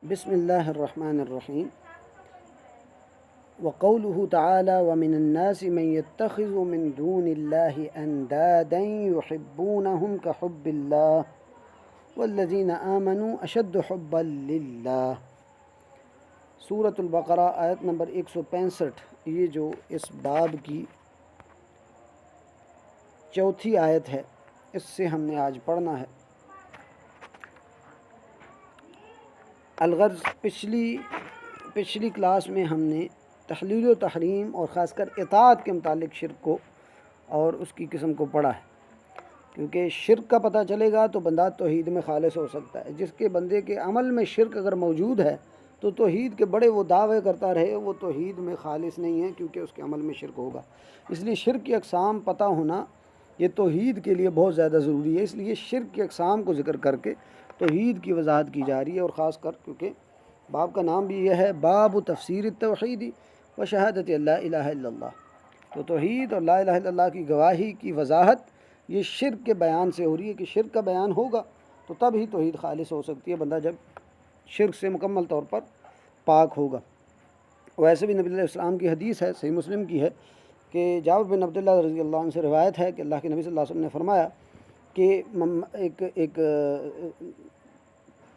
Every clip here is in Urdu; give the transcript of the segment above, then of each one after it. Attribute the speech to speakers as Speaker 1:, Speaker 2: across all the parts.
Speaker 1: بسم الله الرحمن الرحيم. وقوله تعالى ومن الناس من يتخذ من دون الله أندادا يحبونهم كحب الله والذين آمنوا أشد حبا لله. سورۃ البقرہ آیت نمبر 165، یہ جو اس باب کی چوتھی آیت ہے، اس سے ہم نے آج پڑھنا ہے. الغرض پچھلی کلاس میں ہم نے تحلیل و تحریم اور خاص کر اطاعت کے متعلق شرک کو اور اس کی قسم کو پڑھا ہے. کیونکہ شرک کا پتہ چلے گا تو بندہ توحید میں خالص ہو سکتا ہے. جس کے بندے کے عمل میں شرک اگر موجود ہے تو توحید کے بڑے وہ دعوے کرتا رہے، وہ توحید میں خالص نہیں ہے، کیونکہ اس کے عمل میں شرک ہوگا. اس لیے شرک کی اقسام پتہ ہونا یہ توحید کے لیے بہت زیادہ ضروری ہے. اس لیے شرک کی اقسام کو ذکر کر کے توحید کی وضاحت کی جا رہی ہے، اور خاص کر کیونکہ باب کا نام بھی یہ ہے، باب تفسیر التوحید و شہادت لا الہ الا اللہ. تو توحید اور لا الہ الا اللہ کی گواہی کی وضاحت یہ شرک کے بیان سے ہو رہی ہے کہ شرک کا بیان ہوگا تو تب ہی توحید خالص ہو سکتی ہے، بندہ جب شرک سے مکمل طور پر پاک ہوگا. ویسے بھی نبی علیہ السلام کی حدیث ہے، صحیح مسلم کی ہے، کہ جابر بن عبداللہ رضی اللہ عنہ سے روایت ہے کہ اللہ کے نبی صلی اللہ علیہ وسلم نے فرمایا کہ ایک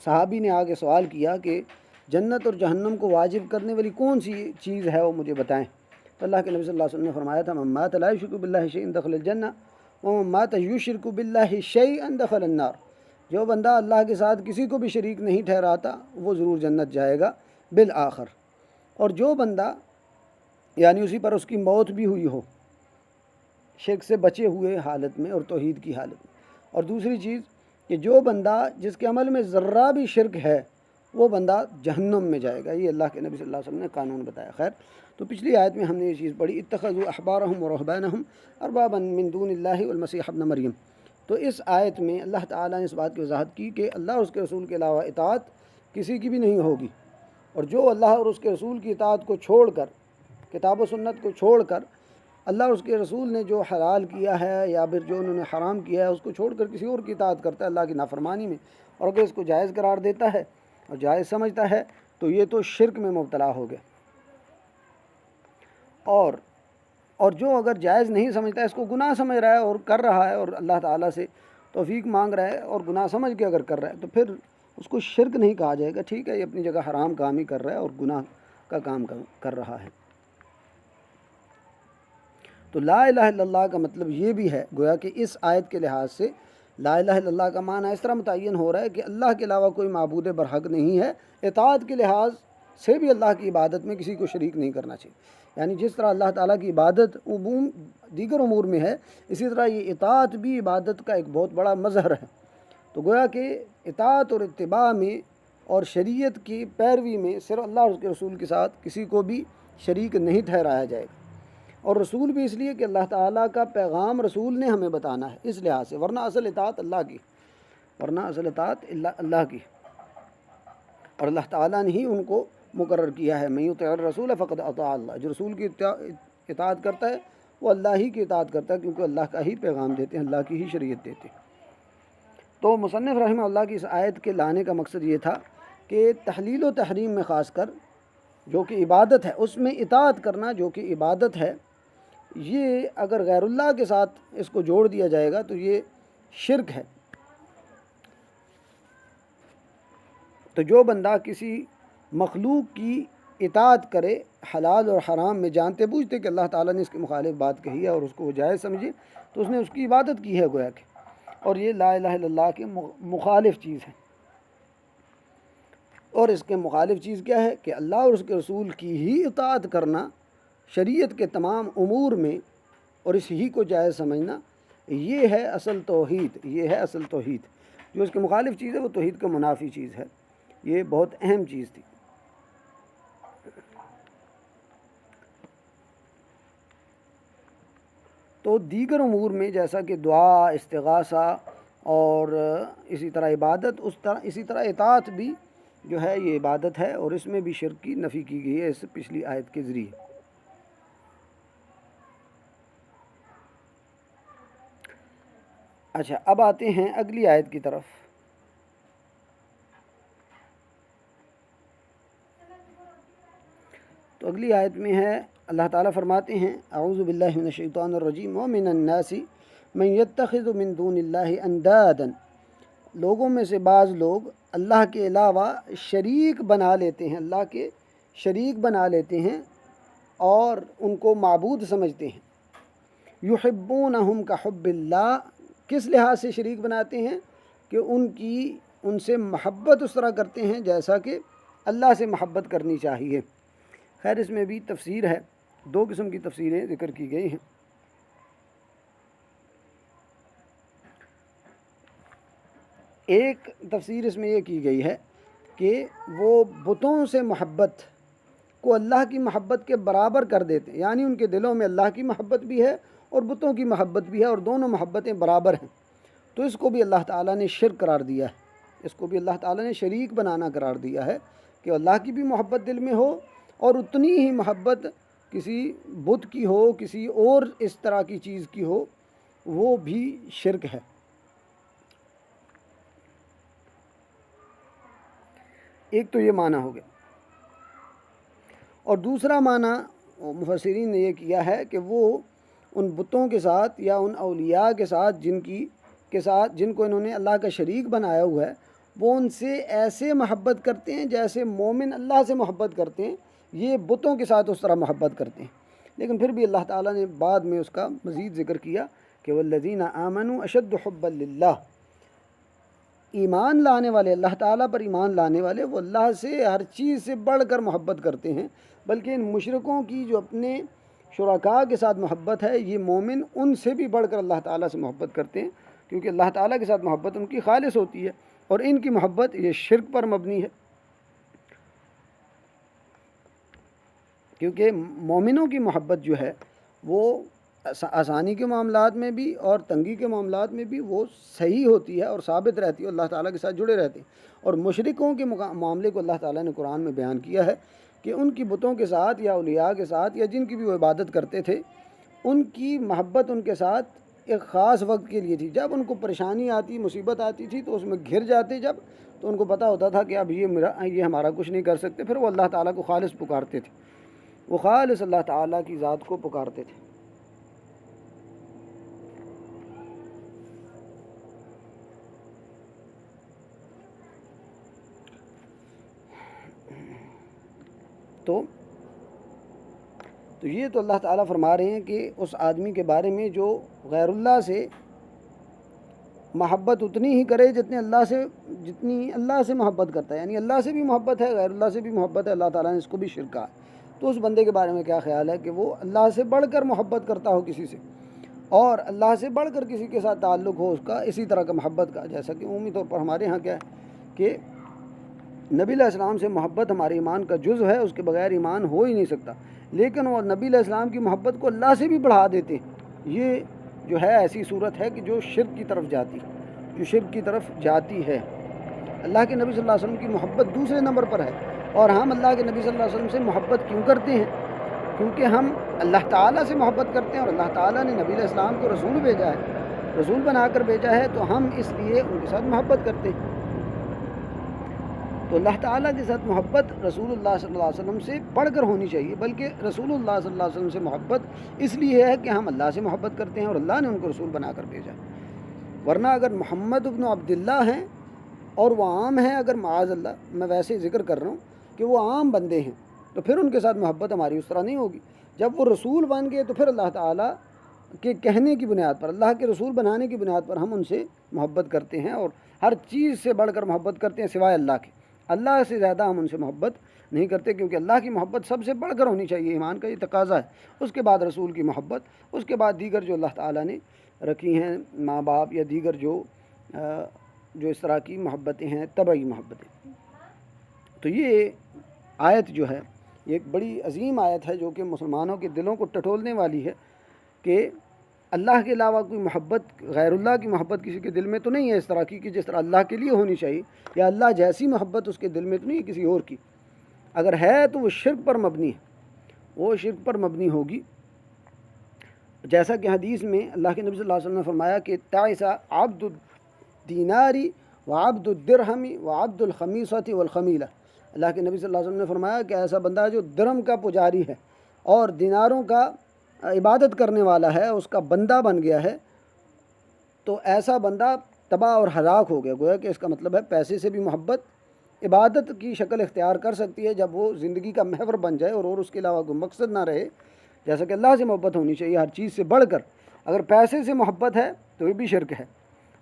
Speaker 1: صحابی نے آگے سوال کیا کہ جنت اور جہنم کو واجب کرنے والی کون سی چیز ہے، وہ مجھے بتائیں. تو اللہ کے نبی صلی اللہ علیہ وسلم نے فرمایا تھا من مات لا یشرک باللہ شیئا دخل الجنہ ومن مات یشرک باللہ شیئا دخل النار. جو بندہ اللہ کے ساتھ کسی کو بھی شریک نہیں ٹھہراتا وہ ضرور جنت جائے گا بالآخر. اور جو بندہ یعنی اسی پر اس کی موت بھی ہوئی ہو شرک سے بچے ہوئے حالت میں اور توحید کی حالت میں. اور دوسری چیز کہ جو بندہ جس کے عمل میں ذرہ بھی شرک ہے وہ بندہ جہنم میں جائے گا. یہ اللہ کے نبی صلی اللہ علیہ وسلم نے قانون بتایا. خیر، تو پچھلی آیت میں ہم نے یہ چیز پڑھی، اتخذوا احبارهم ورهبانهم اربابا من دون اللہ والمسیح ابن مریم. تو اس آیت میں اللہ تعالیٰ نے اس بات کی وضاحت کی کہ اللہ اور اس کے رسول کے علاوہ اطاعت کسی کی بھی نہیں ہوگی، اور جو اللہ اور اس کے رسول کی اطاعت کو چھوڑ کر، کتاب و سنت کو چھوڑ کر، اللہ اور اس کے رسول نے جو حلال کیا ہے یا پھر جو انہوں نے حرام کیا ہے اس کو چھوڑ کر کسی اور کی اطاعت کرتا ہے اللہ کی نافرمانی میں، اور اگر اس کو جائز قرار دیتا ہے اور جائز سمجھتا ہے تو یہ تو شرک میں مبتلا ہو گیا. اور جو اگر جائز نہیں سمجھتا، اس کو گناہ سمجھ رہا ہے اور کر رہا ہے اور اللہ تعالیٰ سے توفیق مانگ رہا ہے اور گناہ سمجھ کے اگر کر رہا ہے تو پھر اس کو شرک نہیں کہا جائے گا. ٹھیک ہے، یہ اپنی جگہ حرام کام ہی کر رہا ہے اور گناہ کا کام کر رہا ہے. تو لا الہ الا اللہ کا مطلب یہ بھی ہے، گویا کہ اس آیت کے لحاظ سے لا الہ الا اللہ کا معنی اس طرح متعین ہو رہا ہے کہ اللہ کے علاوہ کوئی معبود برحق نہیں ہے. اطاعت کے لحاظ سے بھی اللہ کی عبادت میں کسی کو شریک نہیں کرنا چاہیے. یعنی جس طرح اللہ تعالیٰ کی عبادت عموم دیگر امور میں ہے، اسی طرح یہ اطاعت بھی عبادت کا ایک بہت بڑا مظہر ہے. تو گویا کہ اطاعت اور اتباع میں اور شریعت کی پیروی میں صرف اللہ اور اس کے رسول کے ساتھ کسی کو بھی شریک نہیں ٹھہرایا جائے گا. اور رسول بھی اس لیے کہ اللہ تعالیٰ کا پیغام رسول نے ہمیں بتانا ہے، اس لحاظ سے، ورنہ اصل اطاعت اللہ کی، اور اللہ تعالیٰ نے ہی ان کو مقرر کیا ہے. من یطع الرسول فقد اطاع اللہ. جو رسول کی اطاعت کرتا ہے وہ اللہ ہی کی اطاعت کرتا ہے، کیونکہ اللہ کا ہی پیغام دیتے ہیں، اللہ کی ہی شریعت دیتے ہیں. تو مصنف رحمہ اللہ کی اس آیت کے لانے کا مقصد یہ تھا کہ تحلیل و تحریم میں خاص کر جو کہ عبادت ہے اس میں اطاعت کرنا جو کہ عبادت ہے، یہ اگر غیر اللہ کے ساتھ اس کو جوڑ دیا جائے گا تو یہ شرک ہے. تو جو بندہ کسی مخلوق کی اطاعت کرے حلال اور حرام میں جانتے بوجھتے کہ اللہ تعالیٰ نے اس کے مخالف بات کہی ہے اور اس کو وہ جائز سمجھے، تو اس نے اس کی عبادت کی ہے گویا کہ، اور یہ لا الہ الا اللہ کے مخالف چیز ہے. اور اس کے مخالف چیز کیا ہے کہ اللہ اور اس کے رسول کی ہی اطاعت کرنا شریعت کے تمام امور میں اور اس ہی کو جائز سمجھنا، یہ ہے اصل توحید. یہ ہے اصل توحید. جو اس کے مخالف چیز ہے وہ توحید کا منافی چیز ہے. یہ بہت اہم چیز تھی. تو دیگر امور میں جیسا کہ دعا، استغاثہ اور اسی طرح عبادت، اسی طرح اطاعت بھی جو ہے یہ عبادت ہے، اور اس میں بھی شرک کی نفی کی گئی ہے اس پچھلی آیت کے ذریعے. اچھا، اب آتے ہیں اگلی آیت کی طرف. تو اگلی آیت میں ہے اللہ تعالیٰ فرماتے ہیں اعوذ باللہ من الشیطان الرجیم ومن الناس من یتخذ من دون اللہ اندادا، لوگوں میں سے بعض لوگ اللہ کے علاوہ شریک بنا لیتے ہیں، اللہ کے شریک بنا لیتے ہیں اور ان کو معبود سمجھتے ہیں۔ یحبونہم کحب اللہ، کس لحاظ سے شریک بناتے ہیں کہ ان سے محبت اس طرح کرتے ہیں جیسا کہ اللہ سے محبت کرنی چاہیے۔ خیر اس میں بھی تفسیر ہے، دو قسم کی تفسیریں ذکر کی گئی ہیں۔ ایک تفسیر اس میں یہ کی گئی ہے کہ وہ بتوں سے محبت کو اللہ کی محبت کے برابر کر دیتے ہیں، یعنی ان کے دلوں میں اللہ کی محبت بھی ہے اور بتوں کی محبت بھی ہے اور دونوں محبتیں برابر ہیں، تو اس کو بھی اللہ تعالیٰ نے شرک قرار دیا ہے، اس کو بھی اللہ تعالیٰ نے شریک بنانا قرار دیا ہے کہ اللہ کی بھی محبت دل میں ہو اور اتنی ہی محبت کسی بت کی ہو، کسی اور اس طرح کی چیز کی ہو، وہ بھی شرک ہے۔ ایک تو یہ معنی ہو گیا، اور دوسرا معنی مفسرین نے یہ کیا ہے کہ وہ ان بتوں کے ساتھ یا ان اولیاء کے ساتھ جن کو انہوں نے اللہ کا شریک بنایا ہوا ہے، وہ ان سے ایسے محبت کرتے ہیں جیسے مومن اللہ سے محبت کرتے ہیں، یہ بتوں کے ساتھ اس طرح محبت کرتے ہیں۔ لیکن پھر بھی اللہ تعالیٰ نے بعد میں اس کا مزید ذکر کیا کہ والذین آمنوا اشد حبا للہ، ایمان لانے والے، اللہ تعالیٰ پر ایمان لانے والے، وہ اللہ سے ہر چیز سے بڑھ کر محبت کرتے ہیں، بلکہ ان مشرکوں کی جو اپنے شرکاء کے ساتھ محبت ہے، یہ مومن ان سے بھی بڑھ کر اللہ تعالیٰ سے محبت کرتے ہیں، کیونکہ اللہ تعالیٰ کے ساتھ محبت ان کی خالص ہوتی ہے اور ان کی محبت یہ شرک پر مبنی ہے، کیونکہ مومنوں کی محبت جو ہے وہ آسانی کے معاملات میں بھی اور تنگی کے معاملات میں بھی وہ صحیح ہوتی ہے اور ثابت رہتی ہے، اللہ تعالیٰ کے ساتھ جڑے رہتے ہیں۔ اور مشرکوں کے معاملے کو اللہ تعالیٰ نے قرآن میں بیان کیا ہے کہ ان کی بتوں کے ساتھ یا اولیاء کے ساتھ یا جن کی بھی وہ عبادت کرتے تھے، ان کی محبت ان کے ساتھ ایک خاص وقت کے لیے تھی، جب ان کو پریشانی آتی، مصیبت آتی تھی تو اس میں گھر جاتے جب، تو ان کو پتہ ہوتا تھا کہ اب یہ ہمارا کچھ نہیں کر سکتے، پھر وہ اللہ تعالیٰ کو خالص پکارتے تھے، وہ خالص اللہ تعالیٰ کی ذات کو پکارتے تھے۔ تو یہ تو اللہ تعالیٰ فرما رہے ہیں کہ اس آدمی کے بارے میں جو غیر اللہ سے محبت اتنی ہی کرے جتنی اللہ سے محبت کرتا ہے، یعنی اللہ سے بھی محبت ہے، غیر اللہ سے بھی محبت ہے، اللہ تعالیٰ نے اس کو بھی شرک کہا، تو اس بندے کے بارے میں کیا خیال ہے کہ وہ اللہ سے بڑھ کر محبت کرتا ہو کسی سے، اور اللہ سے بڑھ کر کسی کے ساتھ تعلق ہو اس کا اسی طرح کا محبت کا، جیسا کہ عمومی طور پر ہمارے ہاں کیا ہے کہ نبی علیہ السلام سے محبت ہمارے ایمان کا جزو ہے، اس کے بغیر ایمان ہو ہی نہیں سکتا، لیکن وہ نبی علیہ السلام کی محبت کو اللہ سے بھی بڑھا دیتے ہیں، یہ جو ہے ایسی صورت ہے کہ جو شرک کی طرف جاتی ہے۔ اللہ کے نبی صلی اللہ علیہ وسلم کی محبت دوسرے نمبر پر ہے، اور ہم اللہ کے نبی صلی اللہ علیہ وسلم سے محبت کیوں کرتے ہیں؟ کیونکہ ہم اللہ تعالیٰ سے محبت کرتے ہیں، اور اللہ تعالیٰ نے نبی علیہ السلام کو رسول بھیجا ہے، رسول بنا کر بھیجا ہے، تو ہم اس لیے ان کے ساتھ محبت کرتے ہیں۔ تو اللہ تعالیٰ کے ساتھ محبت رسول اللہ صلی اللہ علیہ وسلم سے بڑھ کر ہونی چاہیے، بلکہ رسول اللہ صلی اللہ علیہ وسلم سے محبت اس لیے ہے کہ ہم اللہ سے محبت کرتے ہیں اور اللہ نے ان کو رسول بنا کر بھیجا، ورنہ اگر محمد ابن عبداللہ ہیں اور وہ عام ہیں، اگر معاذ اللہ میں ویسے ذکر کر رہا ہوں کہ وہ عام بندے ہیں، تو پھر ان کے ساتھ محبت ہماری اس طرح نہیں ہوگی۔ جب وہ رسول بن گئے تو پھر اللہ تعالیٰ کے کہنے کی بنیاد پر، اللہ کے رسول بنانے کی بنیاد پر ہم ان سے محبت کرتے ہیں، اور ہر چیز سے بڑھ کر محبت کرتے ہیں سوائے اللہ کے، اللہ سے زیادہ ہم ان سے محبت نہیں کرتے، کیونکہ اللہ کی محبت سب سے بڑھ کر ہونی چاہیے، ایمان کا یہ تقاضا ہے، اس کے بعد رسول کی محبت، اس کے بعد دیگر جو اللہ تعالیٰ نے رکھی ہیں ماں باپ یا دیگر جو اس طرح کی محبتیں ہیں، طبعی محبتیں۔ تو یہ آیت جو ہے یہ ایک بڑی عظیم آیت ہے جو کہ مسلمانوں کے دلوں کو ٹٹولنے والی ہے کہ اللہ کے علاوہ کوئی محبت، غیر اللہ کی محبت کسی کے دل میں تو نہیں ہے اس طرح کی کہ جس طرح اللہ کے لیے ہونی چاہیے، یا اللہ جیسی محبت اس کے دل میں تو نہیں ہے کسی اور کی، اگر ہے تو وہ شرک پر مبنی ہے، وہ شرک پر مبنی ہوگی، جیسا کہ حدیث میں اللہ کے نبی صلی اللہ علیہ وسلم نے فرمایا کہ تعس عبد الدینار وعبد الدرہم وعبد الخمیصۃ والخمیلہ، اللہ کے نبی صلی اللہ علیہ وسلم نے فرمایا کہ ایسا بندہ جو درم کا پجاری ہے اور دیناروں کا عبادت کرنے والا ہے، اس کا بندہ بن گیا ہے، تو ایسا بندہ تباہ اور ہلاک ہو گیا۔ گویا کہ اس کا مطلب ہے پیسے سے بھی محبت عبادت کی شکل اختیار کر سکتی ہے جب وہ زندگی کا محور بن جائے اور اس کے علاوہ کوئی مقصد نہ رہے۔ جیسا کہ اللہ سے محبت ہونی چاہیے ہر چیز سے بڑھ کر، اگر پیسے سے محبت ہے تو یہ بھی شرک ہے،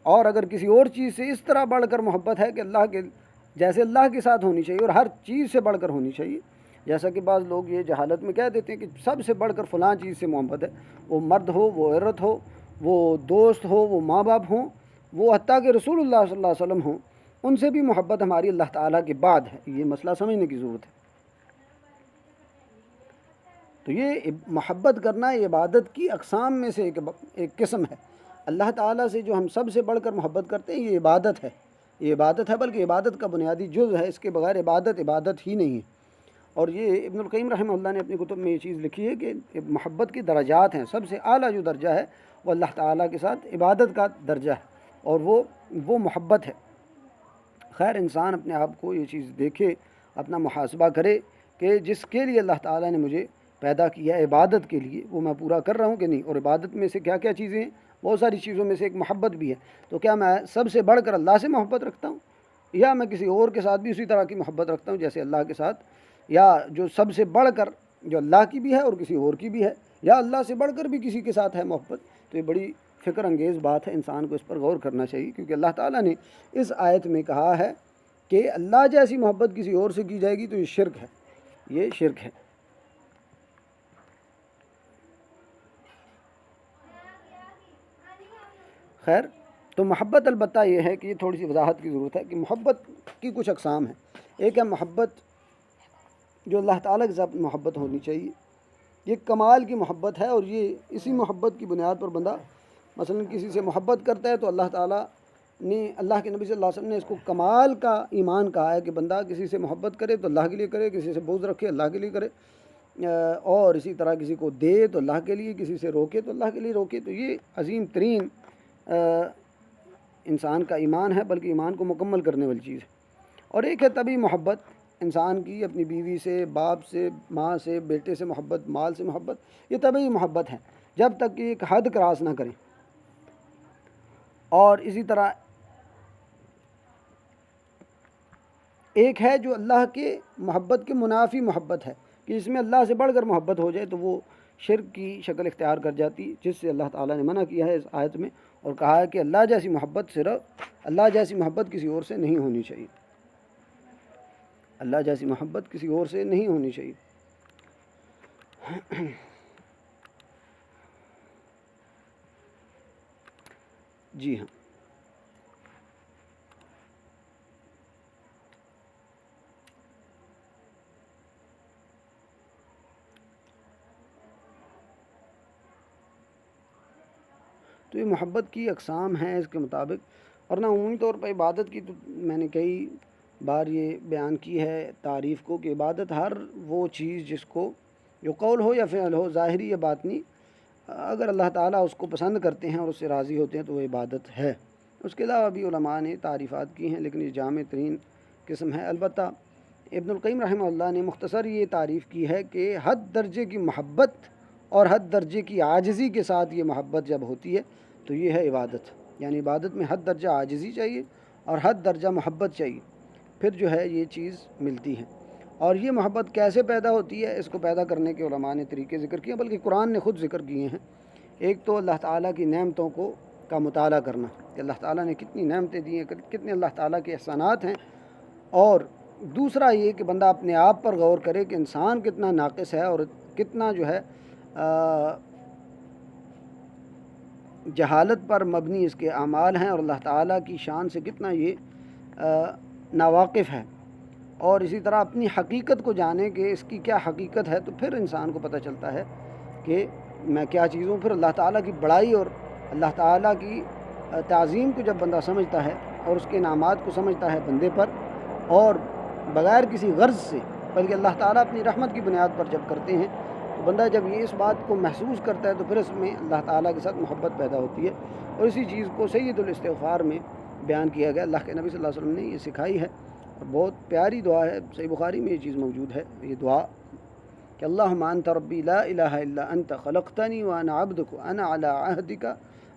Speaker 1: اور اگر کسی اور چیز سے اس طرح بڑھ کر محبت ہے کہ اللہ کے جیسے اللہ کے ساتھ ہونی چاہیے اور ہر چیز سے بڑھ کر ہونی چاہیے، جیسا کہ بعض لوگ یہ جہالت میں کہہ دیتے ہیں کہ سب سے بڑھ کر فلاں چیز سے محبت ہے، وہ مرد ہو، وہ عورت ہو، وہ دوست ہو، وہ ماں باپ ہوں، وہ حتیٰ کہ رسول اللہ صلی اللہ علیہ وسلم ہوں، ان سے بھی محبت ہماری اللہ تعالیٰ کے بعد ہے۔ یہ مسئلہ سمجھنے کی ضرورت ہے۔ تو یہ محبت کرنا یہ عبادت کی اقسام میں سے ایک قسم ہے۔ اللہ تعالیٰ سے جو ہم سب سے بڑھ کر محبت کرتے ہیں، یہ عبادت ہے، یہ عبادت ہے، بلکہ عبادت کا بنیادی جز ہے، اس کے بغیر عبادت ہی نہیں ہے۔ اور یہ ابن القیم رحمہ اللہ نے اپنی کتب میں یہ چیز لکھی ہے کہ محبت کی درجات ہیں، سب سے اعلیٰ جو درجہ ہے وہ اللہ تعالیٰ کے ساتھ عبادت کا درجہ ہے، اور وہ محبت ہے۔ خیر، انسان اپنے آپ کو یہ چیز دیکھے، اپنا محاسبہ کرے کہ جس کے لیے اللہ تعالیٰ نے مجھے پیدا کیا ہے عبادت کے لیے، وہ میں پورا کر رہا ہوں کہ نہیں، اور عبادت میں سے کیا کیا چیزیں ہیں، بہت ساری چیزوں میں سے ایک محبت بھی ہے۔ تو کیا میں سب سے بڑھ کر اللہ سے محبت رکھتا ہوں، یا میں کسی اور کے ساتھ بھی اسی طرح کی محبت رکھتا ہوں جیسے اللہ کے ساتھ، یا جو سب سے بڑھ کر جو اللہ کی بھی ہے اور کسی اور کی بھی ہے، یا اللہ سے بڑھ کر بھی کسی کے ساتھ ہے محبت؟ تو یہ بڑی فکر انگیز بات ہے، انسان کو اس پر غور کرنا چاہیے، کیونکہ اللہ تعالیٰ نے اس آیت میں کہا ہے کہ اللہ جیسی محبت کسی اور سے کی جائے گی تو یہ شرک ہے، یہ شرک ہے۔ خیر، تو محبت البتہ یہ ہے کہ یہ تھوڑی سی وضاحت کی ضرورت ہے کہ محبت کی کچھ اقسام ہیں۔ ایک ہے محبت جو اللہ تعالیٰ کے ساتھ محبت ہونی چاہیے، یہ کمال کی محبت ہے، اور یہ اسی محبت کی بنیاد پر بندہ مثلا کسی سے محبت کرتا ہے تو اللہ تعالیٰ نے، اللہ کے نبی صلی اللہ علیہ وسلم نے اس کو کمال کا ایمان کہا ہے کہ بندہ کسی سے محبت کرے تو اللہ کے لیے کرے، کسی سے بغض رکھے اللہ کے لیے کرے، اور اسی طرح کسی کو دے تو اللہ کے لیے، کسی سے روکے تو اللہ کے لیے روکے۔ تو یہ عظیم ترین انسان کا ایمان ہے، بلکہ ایمان کو مکمل کرنے والی چیز ہے۔ اور ایک ہے طبعی محبت انسان کی، اپنی بیوی سے، باپ سے، ماں سے، بیٹے سے محبت، مال سے محبت، یہ طبعی محبت ہے جب تک کہ ایک حد کراس نہ کریں۔ اور اسی طرح ایک ہے جو اللہ کے محبت کے منافی محبت ہے، کہ اس میں اللہ سے بڑھ کر محبت ہو جائے تو وہ شرک کی شکل اختیار کر جاتی، جس سے اللہ تعالیٰ نے منع کیا ہے اس آیت میں، اور کہا ہے کہ اللہ جیسی محبت اللہ جیسی محبت کسی اور سے نہیں ہونی چاہیے، اللہ جیسی محبت کسی اور سے نہیں ہونی چاہیے۔ جی ہاں، تو یہ محبت کی اقسام ہیں اس کے مطابق۔ اور نہ عمومی طور پر عبادت کی تو میں نے کئی بار یہ بیان کی ہے تعریف کو کہ عبادت ہر وہ چیز جس کو جو قول ہو یا فعل ہو، ظاہری یا باطنی، اگر اللہ تعالیٰ اس کو پسند کرتے ہیں اور اس سے راضی ہوتے ہیں تو وہ عبادت ہے۔ اس کے علاوہ بھی علماء نے تعریفات کی ہیں، لیکن یہ جامع ترین قسم ہے۔ البتہ ابن القیم رحمہ اللہ نے مختصر یہ تعریف کی ہے کہ حد درجے کی محبت اور حد درجے کی عاجزی کے ساتھ یہ محبت جب ہوتی ہے تو یہ ہے عبادت، یعنی عبادت میں حد درجہ عاجزی چاہیے اور حد درجہ محبت چاہیے، پھر جو ہے یہ چیز ملتی ہے۔ اور یہ محبت کیسے پیدا ہوتی ہے، اس کو پیدا کرنے کے علماء نے طریقے ذکر کیے، بلکہ قرآن نے خود ذکر کیے ہیں۔ ایک تو اللہ تعالیٰ کی نعمتوں کا مطالعہ کرنا کہ اللہ تعالیٰ نے کتنی نعمتیں دی ہیں، کتنے اللہ تعالیٰ کے احسانات ہیں، اور دوسرا یہ کہ بندہ اپنے آپ پر غور کرے کہ انسان کتنا ناقص ہے اور کتنا جو ہے جہالت پر مبنی اس کے اعمال ہیں، اور اللہ تعالیٰ کی شان سے کتنا یہ ناواقف ہے، اور اسی طرح اپنی حقیقت کو جانے کہ اس کی کیا حقیقت ہے، تو پھر انسان کو پتہ چلتا ہے کہ میں کیا چیز ہوں۔ پھر اللہ تعالیٰ کی بڑائی اور اللہ تعالیٰ کی تعظیم کو جب بندہ سمجھتا ہے اور اس کے انعامات کو سمجھتا ہے بندے پر، اور بغیر کسی غرض سے، بلکہ اللہ تعالیٰ اپنی رحمت کی بنیاد پر جب کرتے ہیں، تو بندہ جب یہ اس بات کو محسوس کرتا ہے تو پھر اس میں اللہ تعالیٰ کے ساتھ محبت پیدا ہوتی ہے۔ اور اسی چیز کو سید الاستغفار میں بیان کیا گیا، اللہ کے نبی صلی اللہ علیہ وسلم نے یہ سکھائی ہے، اور بہت پیاری دعا ہے، صحیح بخاری میں یہ چیز موجود ہے، یہ دعا کہ اللہم انت ربی لا الہ الا انت خلقتنی وانا عبدک انا علی عہدک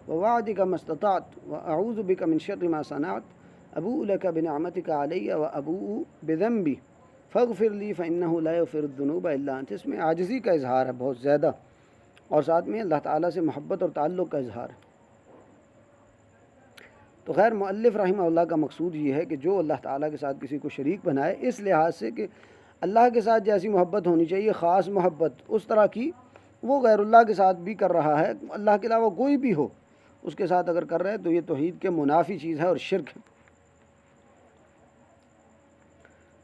Speaker 1: ووعدک ما استطعت واعوذ بک من شر ما صنعت ابوء لک بنعمتک علی وابوء بذنبی فاغفر لی فانہ لا یغفر الذنوب الا انت۔ اس میں عاجزی کا اظہار ہے بہت زیادہ، اور ساتھ میں اللہ تعالیٰ سے محبت اور تعلق کا اظہار ہے۔ تو خیر مؤلف رحمہ اللہ کا مقصود یہ ہے کہ جو اللہ تعالیٰ کے ساتھ کسی کو شریک بنائے، اس لحاظ سے کہ اللہ کے ساتھ جیسی محبت ہونی چاہیے، خاص محبت اس طرح کی وہ غیر اللہ کے ساتھ بھی کر رہا ہے، اللہ کے علاوہ کوئی بھی ہو اس کے ساتھ اگر کر رہا ہے تو یہ توحید کے منافی چیز ہے اور شرک ہے۔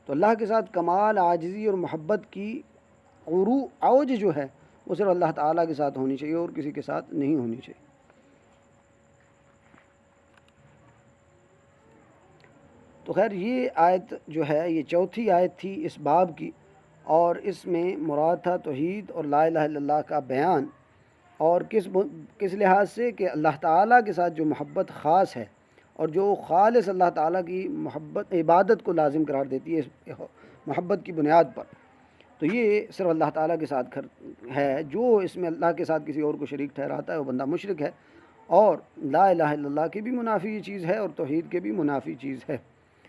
Speaker 1: تو اللہ کے ساتھ کمال عاجزی اور محبت کی اوج جو ہے وہ صرف اللہ تعالیٰ کے ساتھ ہونی چاہیے اور کسی کے ساتھ نہیں ہونی چاہیے۔ تو خیر یہ آیت جو ہے یہ چوتھی آیت تھی اس باب کی، اور اس میں مراد تھا توحید اور لا الہ الا اللہ کا بیان، اور کس لحاظ سے کہ اللہ تعالیٰ کے ساتھ جو محبت خاص ہے اور جو خالص اللہ تعالیٰ کی محبت عبادت کو لازم قرار دیتی ہے اس محبت کی بنیاد پر، تو یہ صرف اللہ تعالیٰ کے ساتھ ہے۔ جو اس میں اللہ کے ساتھ کسی اور کو شریک ٹھہراتا ہے وہ بندہ مشرک ہے، اور لا الہ الا اللہ کی بھی منافی یہ چیز ہے اور توحید کے بھی منافی چیز ہے۔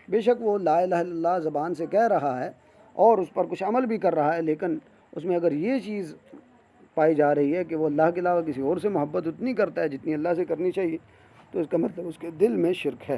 Speaker 1: بے شک وہ لا الہ الا اللہ زبان سے کہہ رہا ہے اور اس پر کچھ عمل بھی کر رہا ہے، لیکن اس میں اگر یہ چیز پائی جا رہی ہے کہ وہ اللہ کے علاوہ کسی اور سے محبت اتنی کرتا ہے جتنی اللہ سے کرنی چاہیے، تو اس کا مطلب اس کے دل میں شرک ہے۔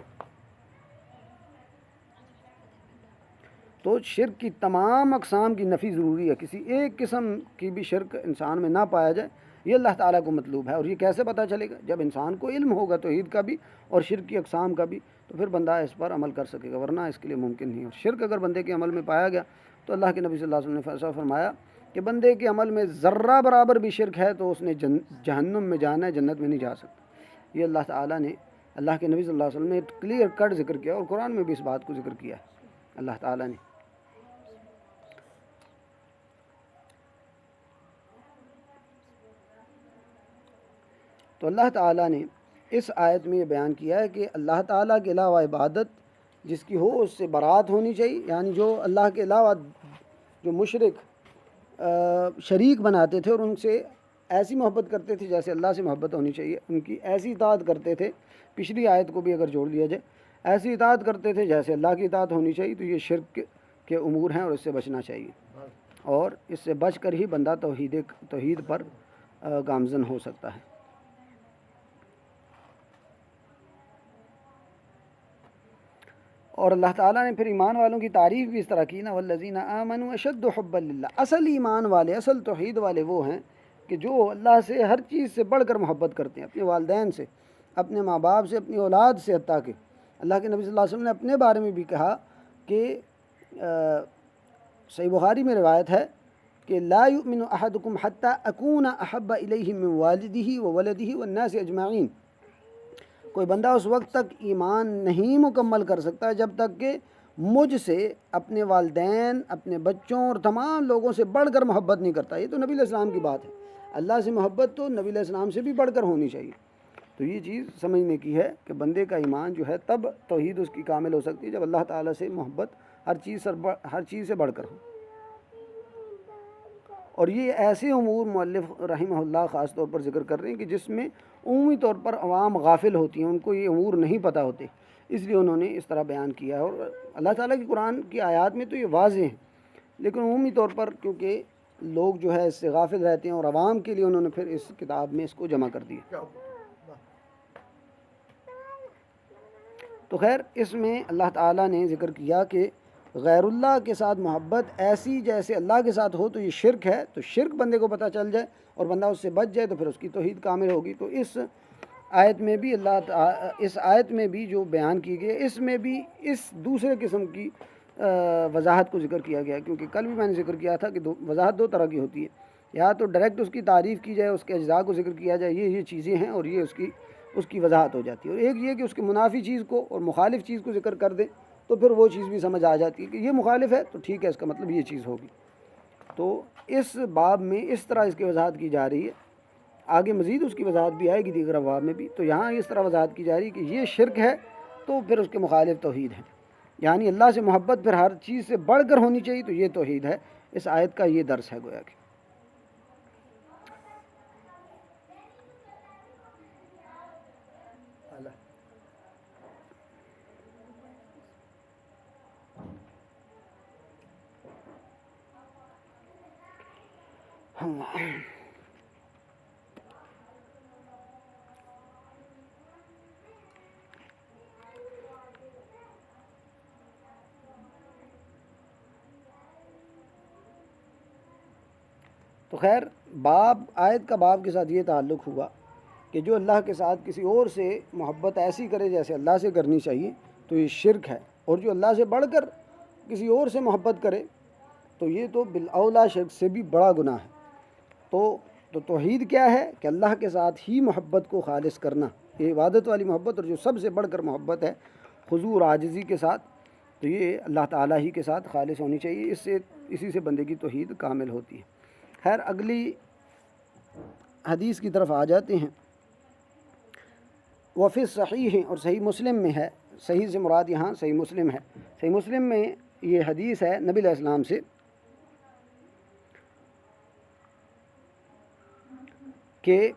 Speaker 1: تو شرک کی تمام اقسام کی نفی ضروری ہے، کسی ایک قسم کی بھی شرک انسان میں نہ پایا جائے، یہ اللہ تعالیٰ کو مطلوب ہے۔ اور یہ کیسے پتہ چلے گا؟ جب انسان کو علم ہوگا توحید کا بھی اور شرک کی اقسام کا بھی، تو پھر بندہ اس پر عمل کر سکے گا، ورنہ اس کے لیے ممکن نہیں۔ اور شرک اگر بندے کے عمل میں پایا گیا تو اللہ کے نبی صلی اللہ علیہ وسلم نے فیصلہ فرمایا کہ بندے کے عمل میں ذرہ برابر بھی شرک ہے تو اس نے جہنم میں جانا ہے، جنت میں نہیں جا سکتا۔ یہ اللہ تعالیٰ نے، اللہ کے نبی صلی اللہ علیہ وسلم نے کلیئر کٹ ذکر کیا، اور قرآن میں بھی اس بات کو ذکر کیا ہے اللہ تعالیٰ نے۔ تو اللہ تعالیٰ نے اس آیت میں یہ بیان کیا ہے کہ اللہ تعالیٰ کے علاوہ عبادت جس کی ہو اس سے برات ہونی چاہیے، یعنی جو اللہ کے علاوہ جو مشرک شریک بناتے تھے اور ان سے ایسی محبت کرتے تھے جیسے اللہ سے محبت ہونی چاہیے، ان کی ایسی اطاعت کرتے تھے، پچھلی آیت کو بھی اگر جوڑ لیا جائے، ایسی اطاعت کرتے تھے جیسے اللہ کی اطاعت ہونی چاہیے، تو یہ شرک کے امور ہیں اور اس سے بچنا چاہیے، اور اس سے بچ کر ہی بندہ توحید پر گامزن ہو سکتا ہے۔ اور اللہ تعالیٰ نے پھر ایمان والوں کی تعریف بھی اس طرح کی نا، والذین آمنوا اشد حبا للہ، اصل ایمان والے، اصل توحید والے وہ ہیں کہ جو اللہ سے ہر چیز سے بڑھ کر محبت کرتے ہیں، اپنے والدین سے، اپنے ماں باپ سے، اپنی اولاد سے، حتیٰ کہ اللہ کے نبی صلی اللہ علیہ وسلم نے اپنے بارے میں بھی کہا کہ صحیح بخاری میں روایت ہے کہ لا یؤمن احدکم حتی اکون احب الیہ من والدہ وولدہ والناس اجمعین، کوئی بندہ اس وقت تک ایمان نہیں مکمل کر سکتا جب تک کہ مجھ سے اپنے والدین، اپنے بچوں اور تمام لوگوں سے بڑھ کر محبت نہیں کرتا۔ یہ تو نبی علیہ السلام کی بات ہے، اللہ سے محبت تو نبی علیہ السلام سے بھی بڑھ کر ہونی چاہیے۔ تو یہ چیز سمجھنے کی ہے کہ بندے کا ایمان جو ہے تب توحید اس کی کامل ہو سکتی ہے جب اللہ تعالیٰ سے محبت ہر چیز سے بڑھ کر ہو۔ اور یہ ایسے امور مؤلف رحمہ اللہ خاص طور پر ذکر کر رہے ہیں کہ جس میں عمومی طور پر عوام غافل ہوتی ہیں، ان کو یہ امور نہیں پتہ ہوتے، اس لیے انہوں نے اس طرح بیان کیا ہے۔ اور اللہ تعالیٰ کی قرآن کی آیات میں تو یہ واضح ہیں، لیکن عمومی طور پر کیونکہ لوگ جو ہے اس سے غافل رہتے ہیں، اور عوام کے لیے انہوں نے پھر اس کتاب میں اس کو جمع کر دیا۔ تو خیر اس میں اللہ تعالیٰ نے ذکر کیا کہ غیر اللہ کے ساتھ محبت ایسی جیسے اللہ کے ساتھ ہو تو یہ شرک ہے، تو شرک بندے کو پتہ چل جائے اور بندہ اس سے بچ جائے تو پھر اس کی توحید کامل ہوگی۔ تو اس آیت میں بھی اس آیت میں بھی جو بیان کی گئی، اس میں بھی اس دوسرے قسم کی وضاحت کو ذکر کیا گیا، کیونکہ کل بھی میں نے ذکر کیا تھا کہ وضاحت دو طرح کی ہوتی ہے، یا تو ڈائریکٹ اس کی تعریف کی جائے، اس کے اجزاء کو ذکر کیا جائے، یہ چیزیں ہیں اور یہ اس کی وضاحت ہو جاتی ہے، اور ایک یہ کہ اس کی منافی چیز کو اور مخالف چیز کو ذکر کر دے تو پھر وہ چیز بھی سمجھ آ جاتی ہے کہ یہ مخالف ہے تو ٹھیک ہے، اس کا مطلب یہ چیز ہوگی۔ تو اس باب میں اس طرح اس کی وضاحت کی جا رہی ہے، آگے مزید اس کی وضاحت بھی آئے گی دیگر ابواب میں بھی، تو یہاں اس طرح وضاحت کی جا رہی ہے کہ یہ شرک ہے تو پھر اس کے مخالف توحید ہے، یعنی اللہ سے محبت پھر ہر چیز سے بڑھ کر ہونی چاہیے، تو یہ توحید ہے۔ اس آیت کا یہ درس ہے گویا کہ۔ تو خیر آیت کا باب کے ساتھ یہ تعلق ہوا کہ جو اللہ کے ساتھ کسی اور سے محبت ایسی کرے جیسے اللہ سے کرنی چاہیے تو یہ شرک ہے، اور جو اللہ سے بڑھ کر کسی اور سے محبت کرے تو یہ تو بالاولیٰ شرک سے بھی بڑا گناہ ہے۔ تو توحید کیا ہے کہ اللہ کے ساتھ ہی محبت کو خالص کرنا، یہ عبادت والی محبت، اور جو سب سے بڑھ کر محبت ہے خضوع اور عاجزی کے ساتھ، تو یہ اللہ تعالیٰ ہی کے ساتھ خالص ہونی چاہیے۔ اسی سے بندے کی توحید کامل ہوتی ہے۔ خیر اگلی حدیث کی طرف آ جاتے ہیں۔ وفی صحیح، اور صحیح مسلم میں ہے، صحیح سے مراد یہاں صحیح مسلم ہے۔ صحیح مسلم میں یہ حدیث ہے نبی علیہ السلام سے کہ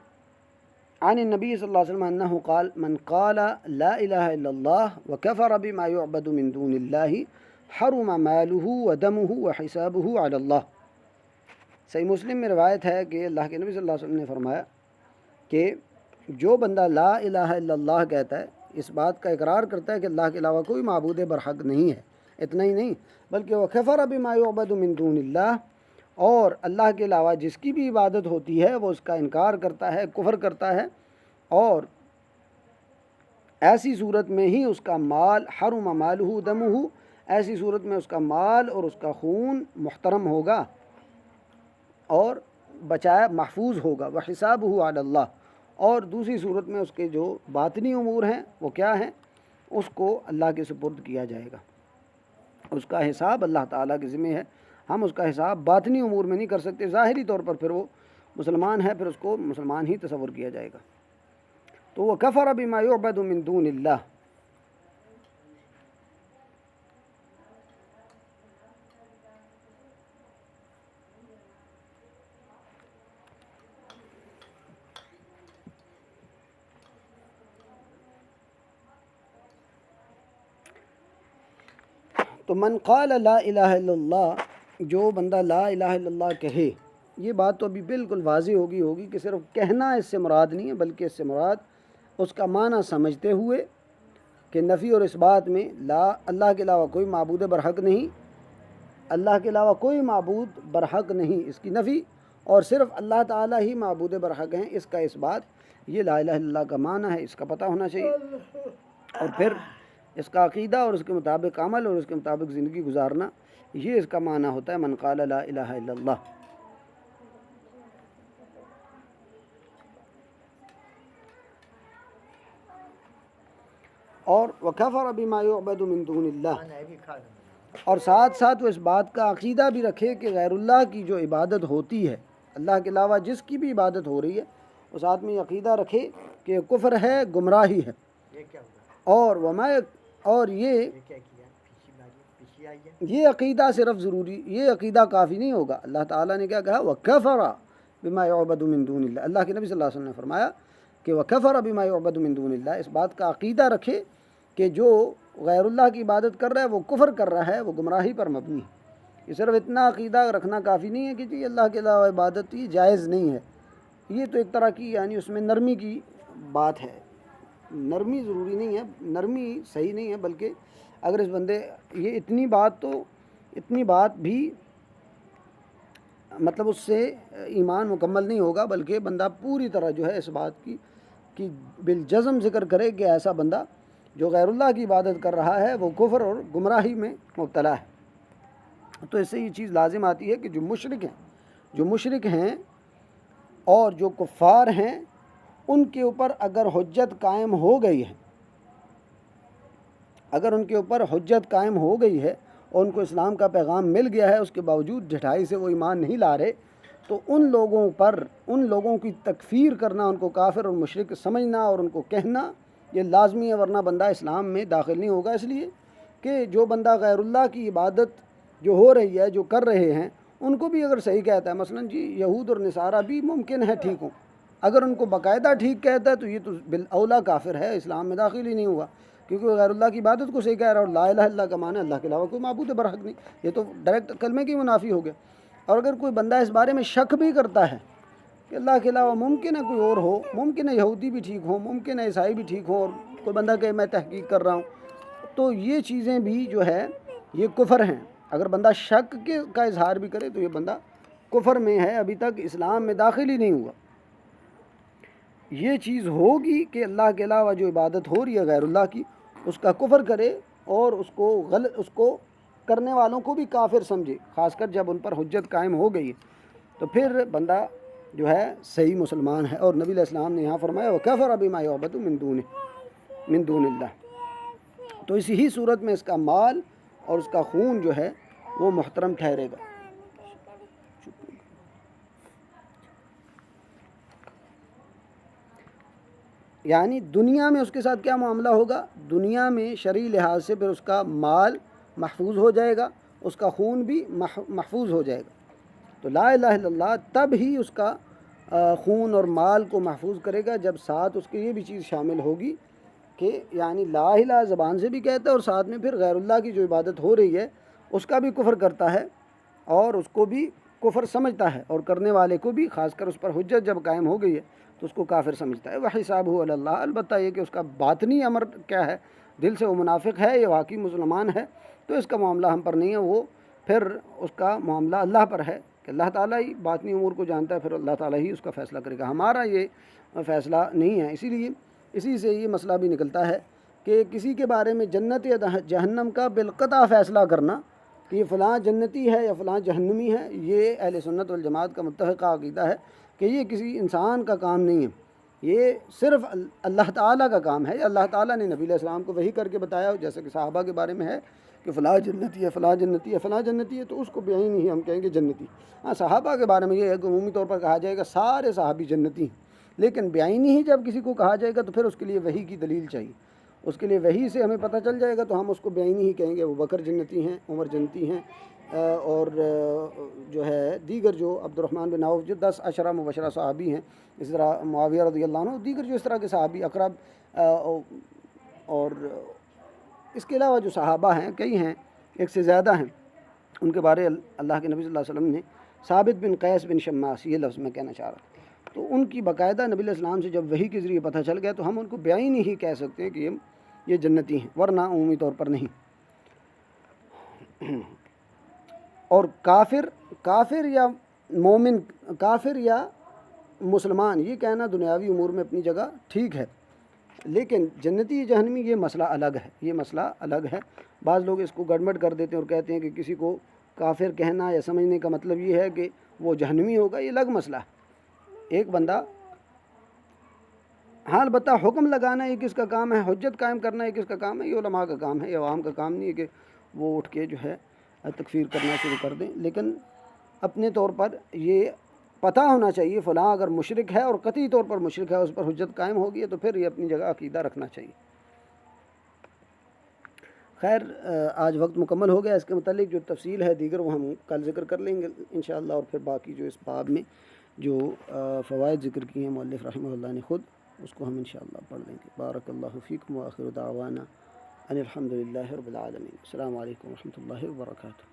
Speaker 1: عن النبی صلی اللہ علیہ وسلم انہ قال من قال لا الہ الا اللہ وکفر بما یعبد من دون اللہ حرم مالہ ودمہ وحسابہ علی اللہ۔ صحیح مسلم میں روایت ہے کہ اللہ کے نبی صلی اللہ علیہ وسلم نے فرمایا کہ جو بندہ لا الہ الا اللہ کہتا ہے، اس بات کا اقرار کرتا ہے کہ اللہ کے علاوہ کوئی معبود برحق نہیں ہے، اتنا ہی نہیں بلکہ وکفر بما یعبد من دون اللہ، اور اللہ کے علاوہ جس کی بھی عبادت ہوتی ہے وہ اس کا انکار کرتا ہے، کفر کرتا ہے، اور ایسی صورت میں ہی اس کا مال حرم مالہ دمہ، ایسی صورت میں اس کا مال اور اس کا خون محترم ہوگا اور بچایا محفوظ ہوگا، وحسابہ علی اللہ، اور دوسری صورت میں اس کے جو باطنی امور ہیں وہ کیا ہیں، اس کو اللہ کے سپرد کیا جائے گا، اس کا حساب اللہ تعالیٰ کے ذمہ ہے۔ ہم اس کا حساب باطنی امور میں نہیں کر سکتے، ظاہری طور پر پھر وہ مسلمان ہے، پھر اس کو مسلمان ہی تصور کیا جائے گا۔ تو وہ کفر بما یعبد من دون اللہ، تو من قال لا الہ الا اللہ، جو بندہ لا الہ الا اللہ کہے، یہ بات تو ابھی بالکل واضح ہوگی کہ صرف کہنا اس سے مراد نہیں ہے، بلکہ اس سے مراد اس کا معنی سمجھتے ہوئے کہ نفی اور اس بات میں اللہ کے علاوہ کوئی معبود برحق نہیں، اللہ کے علاوہ کوئی معبود برحق نہیں، اس کی نفی، اور صرف اللہ تعالیٰ ہی معبود برحق ہیں، اس کا اس بات، یہ لا الہ الا اللہ کا معنی ہے، اس کا پتہ ہونا چاہیے، اور پھر اس کا عقیدہ اور اس کے مطابق عمل اور اس کے مطابق زندگی گزارنا، یہ اس کا معنی ہوتا ہے من قال لا الہ الا اللہ۔ اور وکفر بما یعبد من دون اللہ، اور ساتھ ساتھ وہ اس بات کا عقیدہ بھی رکھے کہ غیر اللہ کی جو عبادت ہوتی ہے، اللہ کے علاوہ جس کی بھی عبادت ہو رہی ہے، اس آدمی یہ عقیدہ رکھے کہ یہ کفر ہے، گمراہی ہے، اور یہ عقیدہ صرف ضروری، یہ عقیدہ کافی نہیں ہوگا۔ اللہ تعالیٰ نے کیا کہا، وَكَفَرَ بِمَا يُعْبَدُ مِن دُونِ اللَّهِ، اللہ کے نبی صلی اللہ علیہ وسلم نے فرمایا کہ وَكَفَرَ بِمَا يُعْبَدُ مِن دُونِ اللَّهِ، اس بات کا عقیدہ رکھے کہ جو غیر اللہ کی عبادت کر رہا ہے وہ کفر کر رہا ہے، وہ گمراہی پر مبنی ہے۔ یہ صرف اتنا عقیدہ رکھنا کافی نہیں ہے کہ جی اللہ کے علاوہ عبادت یہ جائز نہیں ہے، یہ تو ایک طرح کی یعنی اس میں نرمی کی بات ہے، نرمی ضروری نہیں ہے، نرمی صحیح نہیں ہے، بلکہ اگر اس بندے یہ اتنی بات بھی مطلب اس سے ایمان مکمل نہیں ہوگا، بلکہ بندہ پوری طرح جو ہے اس بات کی بالجزم ذکر کرے کہ ایسا بندہ جو غیر اللہ کی عبادت کر رہا ہے وہ کفر اور گمراہی میں مبتلا ہے۔ تو اس سے یہ چیز لازم آتی ہے کہ جو مشرک ہیں اور جو کفار ہیں، ان کے اوپر اگر حجت قائم ہو گئی ہے، اگر ان کے اوپر حجت قائم ہو گئی ہے اور ان کو اسلام کا پیغام مل گیا ہے، اس کے باوجود ڈھٹائی سے وہ ایمان نہیں لا رہے، تو ان لوگوں کی تکفیر کرنا، ان کو کافر اور مشرک سمجھنا اور ان کو کہنا یہ لازمی ہے، ورنہ بندہ اسلام میں داخل نہیں ہوگا، اس لیے کہ جو بندہ غیر اللہ کی عبادت جو ہو رہی ہے، جو کر رہے ہیں، ان کو بھی اگر صحیح کہتا ہے، مثلا جی یہود اور نصارہ بھی ممکن ہے ٹھیک ہوں، اگر ان کو باقاعدہ ٹھیک کہتا ہے تو یہ تو بالاولیٰ کافر ہے، اسلام میں داخل ہی نہیں ہوا، کیونکہ وہ غیر اللہ کی عبادت کو صحیح کہہ رہا ہے، اور لا الہ الا اللہ کا معنی اللہ کے علاوہ کوئی معبود برحق نہیں، یہ تو ڈائریکٹ کلمے کی منافی ہو گیا۔ اور اگر کوئی بندہ اس بارے میں شک بھی کرتا ہے کہ اللہ کے علاوہ ممکن ہے کوئی اور ہو، ممکن ہے یہودی بھی ٹھیک ہوں، ممکن ہے عیسائی بھی ٹھیک ہوں، اور کوئی بندہ کہ میں تحقیق کر رہا ہوں، تو یہ چیزیں بھی جو ہے یہ کفر ہیں۔ اگر بندہ شک کا اظہار بھی کرے تو یہ بندہ کفر میں ہے، ابھی تک اسلام میں داخل ہی نہیں ہوا۔ یہ چیز ہوگی کہ اللہ کے علاوہ جو عبادت ہو رہی ہے غیر اللہ کی، اس کا کفر کرے اور اس کو کرنے والوں کو بھی کافر سمجھے، خاص کر جب ان پر حجت قائم ہو گئی تو پھر بندہ جو ہے صحیح مسلمان ہے۔ اور نبی علیہ السلام نے یہاں فرمایا وَكَفَرَ بِمَا يُعْبَدُ مِن دُونِ اللَّهِ، تو اسی ہی صورت میں اس کا مال اور اس کا خون جو ہے وہ محترم ٹھہرے گا۔ یعنی دنیا میں اس کے ساتھ کیا معاملہ ہوگا؟ دنیا میں شرعی لحاظ سے پھر اس کا مال محفوظ ہو جائے گا، اس کا خون بھی محفوظ ہو جائے گا۔ تو لا الہ الا اللہ تب ہی اس کا خون اور مال کو محفوظ کرے گا جب ساتھ اس کے یہ بھی چیز شامل ہوگی کہ یعنی لا الہ زبان سے بھی کہتا ہے اور ساتھ میں پھر غیر اللہ کی جو عبادت ہو رہی ہے اس کا بھی کفر کرتا ہے اور اس کو بھی کفر سمجھتا ہے، اور کرنے والے کو بھی، خاص کر اس پر حجت جب قائم ہو گئی ہے تو اس کو کافر سمجھتا ہے۔ وَحِسَابُهُ عَلَى اللَّهِ، البتہ یہ کہ اس کا باطنی امر کیا ہے، دل سے وہ منافق ہے یا واقعی مسلمان ہے تو اس کا معاملہ ہم پر نہیں ہے، وہ پھر اس کا معاملہ اللہ پر ہے کہ اللہ تعالیٰ ہی باطنی امور کو جانتا ہے، پھر اللہ تعالیٰ ہی اس کا فیصلہ کرے گا، ہمارا یہ فیصلہ نہیں ہے۔ اسی سے یہ مسئلہ بھی نکلتا ہے کہ کسی کے بارے میں جنت یا جہنم کا بالقطع فیصلہ کرنا کہ یہ فلاں جنتی ہے یا فلاں جہنمی ہے، یہ اہل سنت والجماعت کا متفقہ عقیدہ ہے کہ یہ کسی انسان کا کام نہیں ہے، یہ صرف اللہ تعالیٰ کا کام ہے۔ اللہ تعالیٰ نے نبی علیہ السلام کو وحی کر کے بتایا، جیسے کہ صحابہ کے بارے میں ہے کہ فلاں جنتی ہے، فلاں جنتی ہے، فلاں جنتی ہے، تو اس کو بعین ہی ہم کہیں گے جنتی۔ ہاں، صحابہ کے بارے میں یہ ہے کہ عمومی طور پر کہا جائے گا سارے صحابی جنتی ہیں، لیکن بعینی ہی جب کسی کو کہا جائے گا تو پھر اس کے لیے وحی کی دلیل چاہیے، اس کے لیے وحی سے ہمیں پتہ چل جائے گا تو ہم اس کو بعینی ہی کہیں گے، ابوبکر جنتی ہیں، عمر جنتی ہیں، اور جو ہے دیگر جو عبد الرحمن بن عوف جو 10 عشرہ مبشرہ صحابی ہیں، اس طرح معاویہ رضی اللہ عنہ، دیگر جو اس طرح کے صحابی اقرب، اور اس کے علاوہ جو صحابہ ہیں کئی ہیں، ایک سے زیادہ ہیں، ان کے بارے اللہ کے نبی صلی اللہ علیہ وسلم نے ثابت بن قیس بن شماس، یہ لفظ میں کہنا چاہ رہا تھا، تو ان کی باقاعدہ نبی علیہ السلام سے جب وحی کے ذریعے پتہ چل گیا تو ہم ان کو بعینی ہی کہہ سکتے ہیں کہ یہ جنتی ہیں، ورنہ عمومی طور پر نہیں۔ اور کافر یا مومن، کافر یا مسلمان، یہ کہنا دنیاوی امور میں اپنی جگہ ٹھیک ہے، لیکن جنتی جہنمی یہ مسئلہ الگ ہے، یہ مسئلہ الگ ہے۔ بعض لوگ اس کو گڑبڑ کر دیتے ہیں اور کہتے ہیں کہ کسی کو کافر کہنا یا سمجھنے کا مطلب یہ ہے کہ وہ جہنمی ہوگا، یہ الگ مسئلہ ہے۔ ایک بندہ، ہاں البتہ حکم لگانا یہ کس کا کام ہے، حجت قائم کرنا یہ کس کا کام ہے، یہ علماء کا کام ہے، یہ عوام کا کام نہیں ہے کہ وہ اٹھ کے جو ہے تکفیر کرنا شروع کر دیں، لیکن اپنے طور پر یہ پتہ ہونا چاہیے فلاں اگر مشرک ہے اور قطعی طور پر مشرک ہے، اس پر حجت قائم ہوگی ہے تو پھر یہ اپنی جگہ عقیدہ رکھنا چاہیے۔ خیر، آج وقت مکمل ہو گیا، اس کے متعلق جو تفصیل ہے دیگر وہ ہم کل ذکر کر لیں گے انشاءاللہ، اور پھر باقی جو اس باب میں جو فوائد ذکر کیے ہیں مؤلف رحمہ اللہ نے خود، اس کو ہم انشاءاللہ پڑھ لیں گے۔ بارک اللہ فیکم وآخر دعوانا ان الحمد للہ رب العالمین۔ السلام علیکم ورحمۃ اللہ وبرکاتہ۔